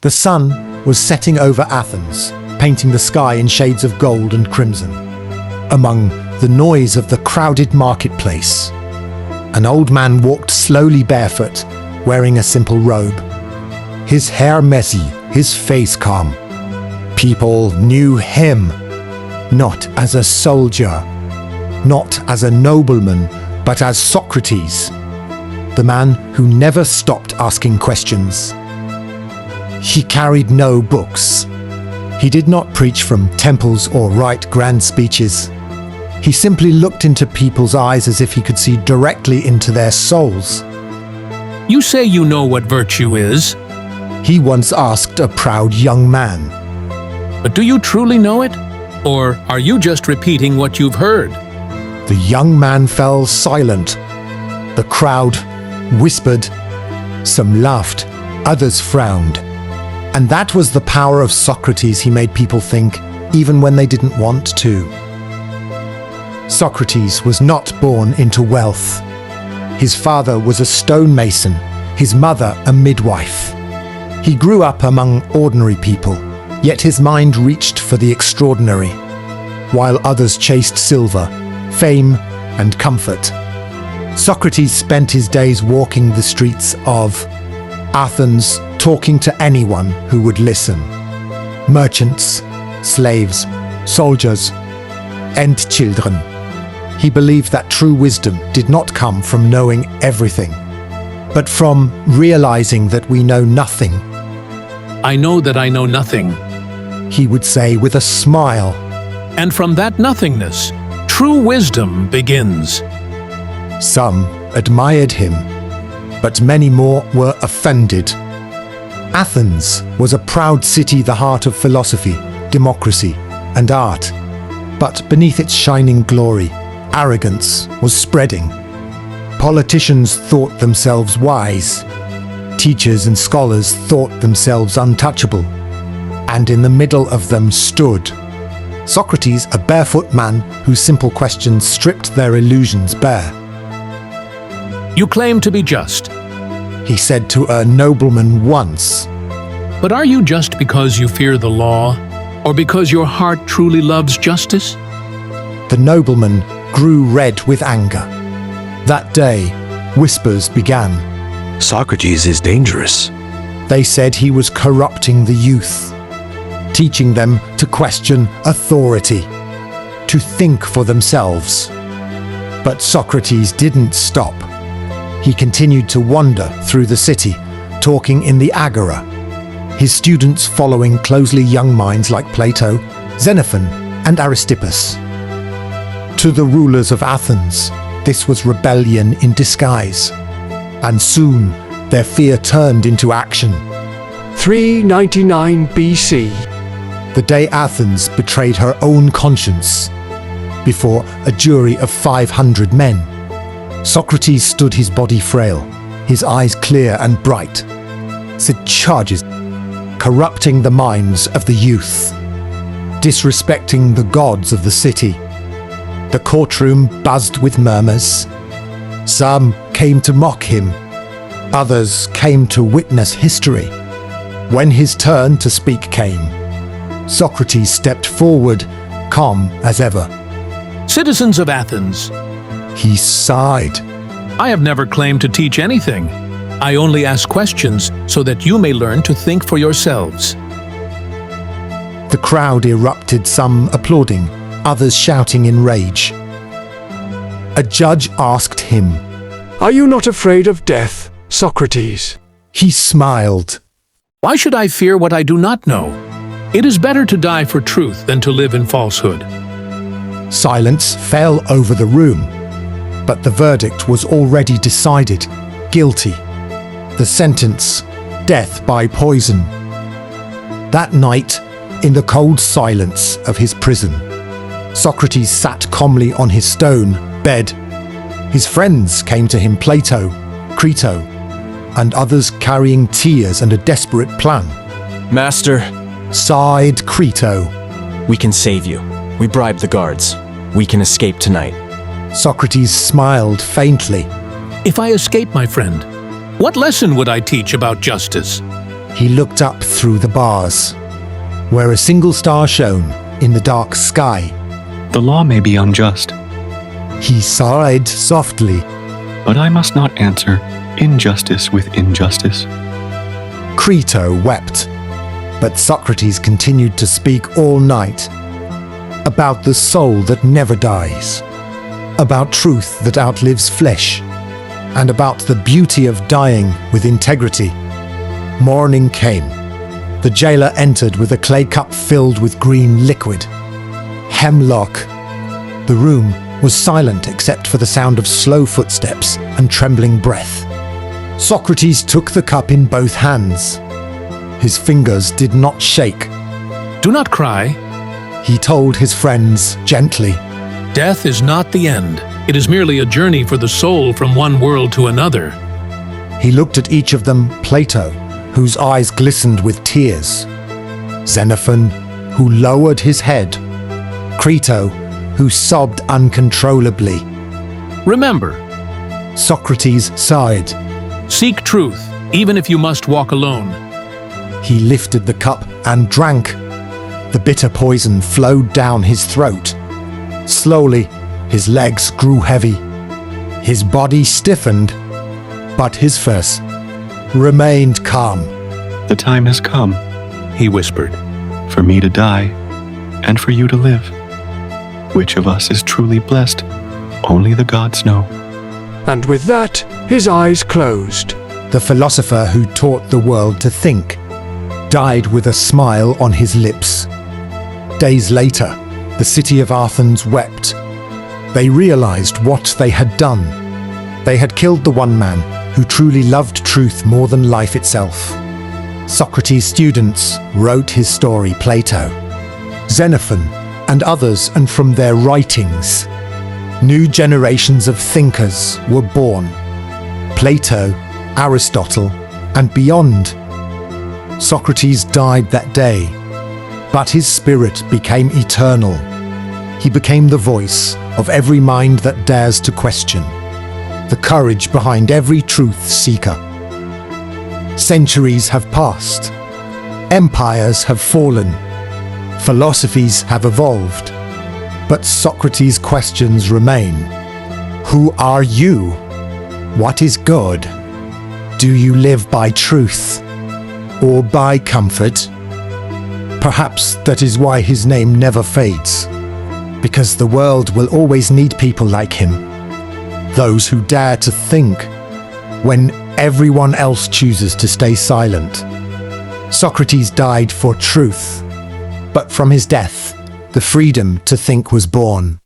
The sun was setting over Athens, painting the sky in shades of gold and crimson. Among the noise of the crowded marketplace, an old man walked slowly barefoot, wearing a simple robe. His hair messy, his face calm. People knew him, not as a soldier, not as a nobleman, but as Socrates, the man who never stopped asking questions. He carried no books. He did not preach from temples or write grand speeches. He simply looked into people's eyes as if he could see directly into their souls. You say you know what virtue is, He once asked a proud young man. but do you truly know it? Or are you just repeating what you've heard? The young man fell silent. The crowd whispered. Some laughed, others frowned. And that was the power of Socrates. He made people think, even when they didn't want to. Socrates was not born into wealth. His father was a stonemason, his mother a midwife. He grew up among ordinary people, yet his mind reached for the extraordinary, while others chased silver, fame, and comfort. Socrates spent his days walking the streets of Athens, talking to anyone who would listen. Merchants, slaves, soldiers, and children. He believed that true wisdom did not come from knowing everything, but from realizing that we know nothing. I know that I know nothing. He would say with a smile. And from that nothingness, true wisdom begins. Some admired him, but many more were offended. Athens was a proud city, the heart of philosophy, democracy, and art. But beneath its shining glory, arrogance was spreading. Politicians thought themselves wise. Teachers and scholars thought themselves untouchable. And in the middle of them stood Socrates, a barefoot man whose simple questions stripped their illusions bare. You claim to be just, He said to a nobleman once. but are you just because you fear the law, or because your heart truly loves justice? The nobleman grew red with anger. That day, whispers began. Socrates is dangerous. They said he was corrupting the youth, teaching them to question authority, to think for themselves. But Socrates didn't stop. He continued to wander through the city, talking in the agora, his students following closely young minds like Plato, Xenophon, and Aristippus. To the rulers of Athens, this was rebellion in disguise. And soon, their fear turned into action. 399 BC. The day Athens betrayed her own conscience before a jury of 500 men. Socrates stood, his body frail, his eyes clear and bright. Said charges, corrupting the minds of the youth, disrespecting the gods of the city. The courtroom buzzed with murmurs. Some came to mock him. Others came to witness history. When his turn to speak came, Socrates stepped forward, calm as ever. Citizens of Athens, He sighed. I have never claimed to teach anything. I only ask questions so that you may learn to think for yourselves. The crowd erupted, some applauding, others shouting in rage. A judge asked him. Are you not afraid of death, Socrates? He smiled. Why should I fear what I do not know? It is better to die for truth than to live in falsehood. Silence fell over the room, but the verdict was already decided. Guilty. The sentence, death by poison. That night, in the cold silence of his prison, Socrates sat calmly on his stone bed. His friends came to him, Plato, Crito, and others carrying tears and a desperate plan. Master, Sighed Crito. we can save you. We bribed the guards. We can escape tonight. Socrates smiled faintly. If I escape, my friend, what lesson would I teach about justice? He looked up through the bars, where a single star shone in the dark sky. The law may be unjust, He sighed softly. but I must not answer injustice with injustice. Crito wept, but Socrates continued to speak all night about the soul that never dies, about truth that outlives flesh, and about the beauty of dying with integrity. Morning came. The jailer entered with a clay cup filled with green liquid. Hemlock. The room was silent except for the sound of slow footsteps and trembling breath. Socrates took the cup in both hands. His fingers did not shake. Do not cry. He told his friends gently. Death is not the end. It is merely a journey for the soul from one world to another. He looked at each of them, Plato, whose eyes glistened with tears, Xenophon, who lowered his head, Crito, who sobbed uncontrollably. Remember, Socrates sighed. seek truth, even if you must walk alone. He lifted the cup and drank. The bitter poison flowed down his throat. Slowly, his legs grew heavy. His body stiffened, but his face remained calm. The time has come He whispered. for me to die and for you to live. Which of us is truly blessed? Only the gods know. And with that, his eyes closed. The philosopher who taught the world to think died with a smile on his lips. Days later, the city of Athens wept. They realized what they had done. They had killed the one man who truly loved truth more than life itself. Socrates' students wrote his story, Plato, Xenophon, and others, and from their writings, new generations of thinkers were born. Plato, Aristotle, and beyond. Socrates died that day, but his spirit became eternal. He became the voice of every mind that dares to question, the courage behind every truth seeker. Centuries have passed. Empires have fallen. Philosophies have evolved. But Socrates' questions remain. Who are you? What is God? Do you live by truth or by comfort? Perhaps that is why his name never fades, because the world will always need people like him, those who dare to think when everyone else chooses to stay silent. Socrates died for truth, but from his death, the freedom to think was born.